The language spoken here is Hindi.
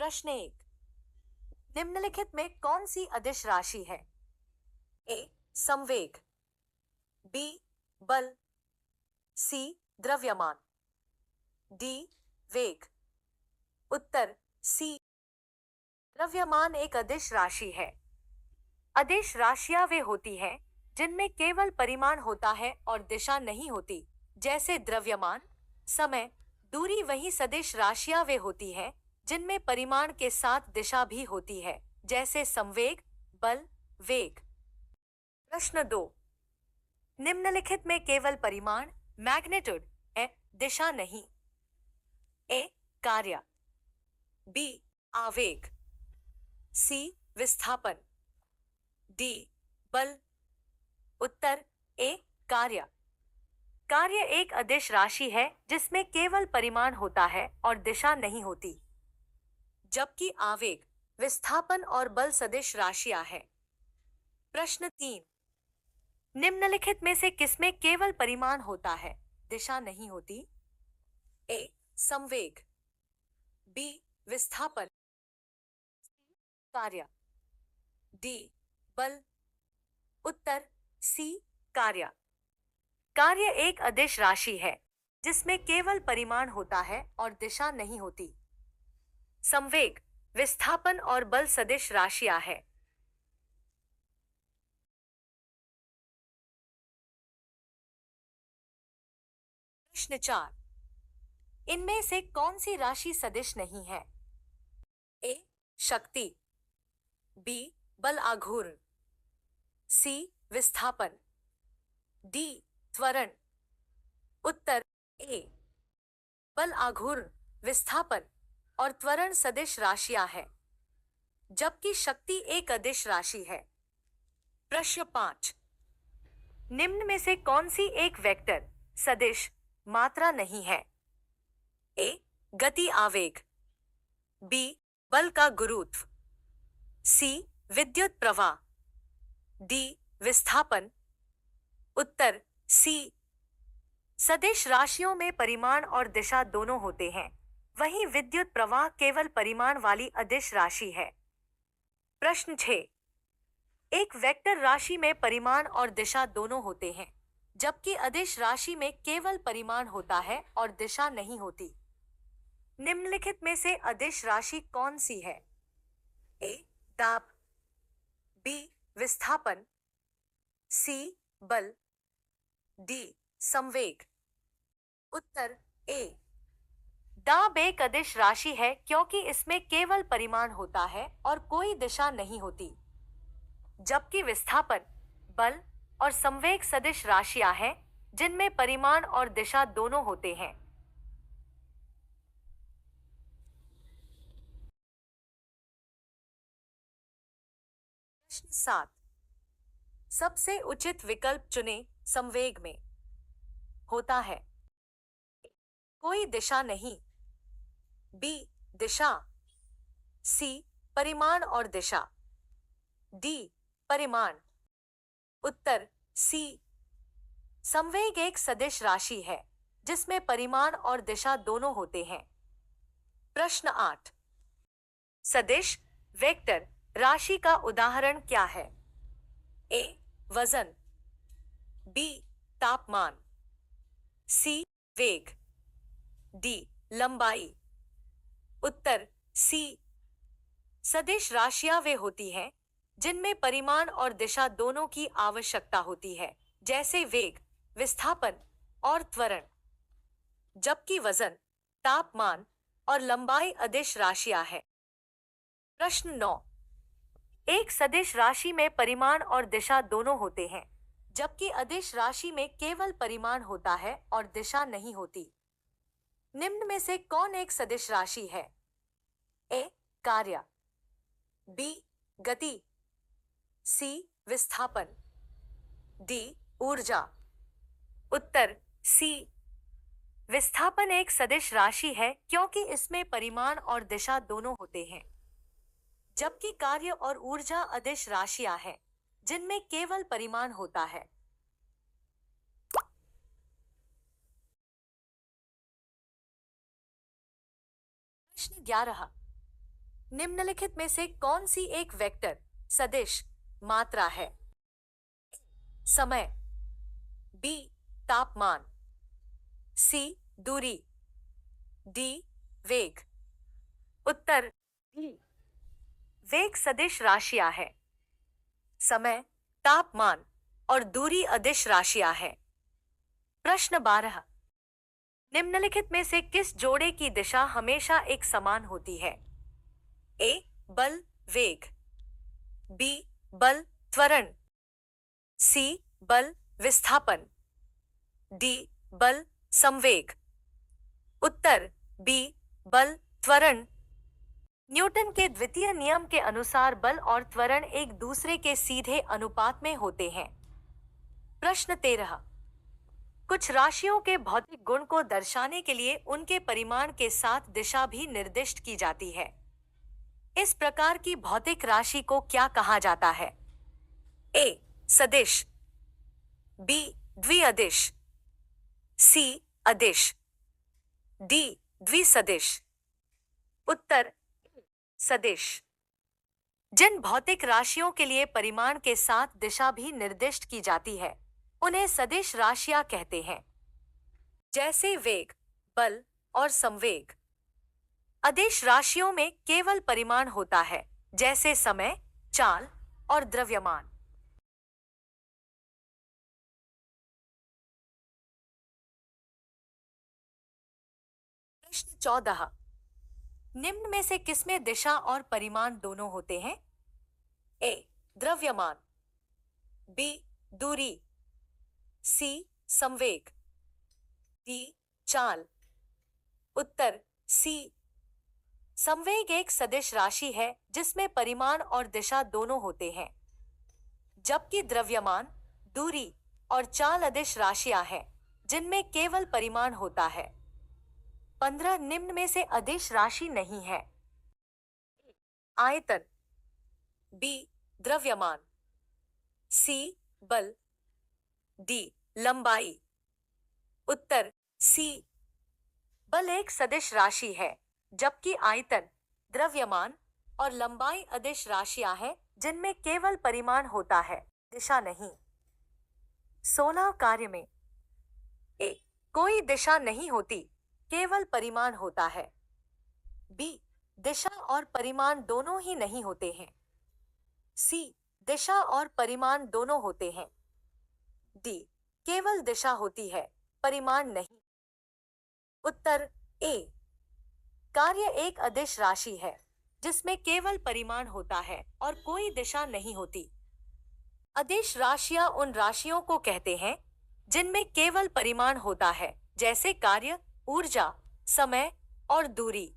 प्रश्न 1। निम्नलिखित में कौन सी अदिश राशि है? ए संवेग, बी बल, सी द्रव्यमान, डी वेग। उत्तर सी। द्रव्यमान एक अदिश राशि है। अदिश राशियां वे होती हैं जिनमें केवल परिमाण होता है और दिशा नहीं होती, जैसे द्रव्यमान, समय, दूरी। वहीं सदिश राशियां वे होती हैं जिनमें परिमाण के साथ दिशा भी होती है, जैसे संवेग, बल, वेग। प्रश्न 2। निम्नलिखित में केवल परिमाण मैग्नीट्यूड है, दिशा नहीं। ए कार्य, बी आवेग, सी विस्थापन, डी बल। उत्तर ए कार्य। कार्य एक अदिश राशि है जिसमें केवल परिमाण होता है और दिशा नहीं होती, जबकि आवेग, विस्थापन और बल सदिश राशियां हैं। प्रश्न 3। निम्नलिखित में से किसमें केवल परिमाण होता है, दिशा नहीं होती? ए संवेग, बी विस्थापन, कार्य, डी बल। उत्तर सी कार्य। कार्य एक अदिश राशि है जिसमें केवल परिमाण होता है और दिशा नहीं होती। संवेग, विस्थापन और बल सदिश राशियां हैं। प्रश्न 4। इनमें से कौन सी राशि सदिश नहीं है? ए शक्ति, बी बल आघूर्ण, सी विस्थापन, डी त्वरण। उत्तर ए बल आघूर्ण, विस्थापन और त्वरण सदिश राशियां हैं, जबकि शक्ति एक अदिश राशि है। प्रश्न 5। निम्न में से कौन सी एक वेक्टर सदिश मात्रा नहीं है? ए गति आवेग, बी बल का गुरुत्व, सी विद्युत प्रवाह, डी विस्थापन। उत्तर सी। सदिश राशियों में परिमाण और दिशा दोनों होते हैं, वहीं विद्युत प्रवाह केवल परिमाण वाली अदिश राशि है। प्रश्न 6। एक वेक्टर राशि में परिमाण और दिशा दोनों होते हैं, जबकि अदिश राशि में केवल परिमाण होता है और दिशा नहीं होती। निम्नलिखित में से अदिश राशि कौन सी है? ए दाब, बी विस्थापन, सी बल, डी संवेग। उत्तर ए दाब एक अदिश राशि है क्योंकि इसमें केवल परिमाण होता है और कोई दिशा नहीं होती, जबकि विस्थापन, बल और संवेग सदिश राशियां हैं जिनमें परिमाण और दिशा दोनों होते हैं। प्रश्न 7। सबसे उचित विकल्प चुनें। संवेग में होता है कोई दिशा नहीं, बी दिशा, सी परिमाण और दिशा, डी परिमाण। उत्तर सी। संवेग एक सदिश राशि है जिसमें परिमाण और दिशा दोनों होते हैं। प्रश्न 8। सदिश वेक्टर राशि का उदाहरण क्या है? ए वजन, बी तापमान, सी वेग, डी लंबाई। उत्तर सी। सदिश राशियां वे होती हैं जिनमें परिमाण और दिशा दोनों की आवश्यकता होती है, जैसे वेग, विस्थापन और त्वरण, जबकि वजन, तापमान और लंबाई अदिश राशियां हैं। प्रश्न 9। एक सदिश राशि में परिमाण और दिशा दोनों होते हैं, जबकि अदिश राशि में केवल परिमाण होता है और दिशा नहीं होती। निम्न में से कौन एक सदिश राशि है? ए कार्य, बी गति, सी विस्थापन, डी ऊर्जा। उत्तर सी। विस्थापन एक सदिश राशि है क्योंकि इसमें परिमाण और दिशा दोनों होते हैं, जबकि कार्य और ऊर्जा अदिश राशियां हैं जिनमें केवल परिमाण होता है। प्रश्न 11। निम्नलिखित में से कौन सी एक वेक्टर सदिश मात्रा है? समय, बी तापमान, सी दूरी, डी वेग। उत्तर डी वेग सदिश राशियां है। समय, तापमान और दूरी अदिश राशियां है। प्रश्न 12, निम्नलिखित में से किस जोड़े की दिशा हमेशा एक समान होती है? ए बल वेग, बी बल त्वरण, सी बल विस्थापन, डी बल संवेग। उत्तर बी बल त्वरण। न्यूटन के द्वितीय नियम के अनुसार बल और त्वरण एक दूसरे के सीधे अनुपात में होते हैं। प्रश्न 13, कुछ राशियों के भौतिक गुण को दर्शाने के लिए उनके परिमाण के साथ दिशा भी निर्दिष्ट की जाती है। इस प्रकार की भौतिक राशि को क्या कहा जाता है? ए सदिश, बी द्विअदिश, सी अदिश, डी द्विसदिश। उत्तर सदिश। जिन भौतिक राशियों के लिए परिमाण के साथ दिशा भी निर्दिष्ट की जाती है उन्हें सदिश राशियां कहते हैं। जैसे वेग, बल और संवेग। अदिश राशियों में केवल परिमाण होता है, जैसे समय, चाल और द्रव्यमान। प्रश्न 14, निम्न में से किसमें दिशा और परिमाण दोनों होते हैं? ए द्रव्यमान, बी दूरी, सी संवेग, डी चाल। उत्तर सी। संवेग एक सदिश राशि है जिसमें परिमाण और दिशा दोनों होते हैं, जबकि द्रव्यमान, दूरी और चाल अदिश राशियां हैं जिनमें केवल परिमाण होता है। 15 निम्न में से अदिश राशि नहीं है। आयतन, बी द्रव्यमान, सी बल, डी लंबाई। उत्तर सी। बल एक सदिश राशि है, जबकि आयतन, द्रव्यमान और लंबाई अदिश राशियां हैं जिनमें केवल परिमाण होता है, दिशा नहीं। 16 कार्य में ए कोई दिशा नहीं होती, केवल परिमाण होता है। बी दिशा और परिमाण दोनों ही नहीं होते हैं। सी दिशा और परिमाण दोनों होते हैं। डी केवल दिशा होती है, परिमाण नहीं। उत्तर ए। कार्य एक अदिश राशि है जिसमें केवल परिमाण होता है और कोई दिशा नहीं होती। अदिश राशियां उन राशियों को कहते हैं जिनमें केवल परिमाण होता है, जैसे कार्य, ऊर्जा, समय और दूरी।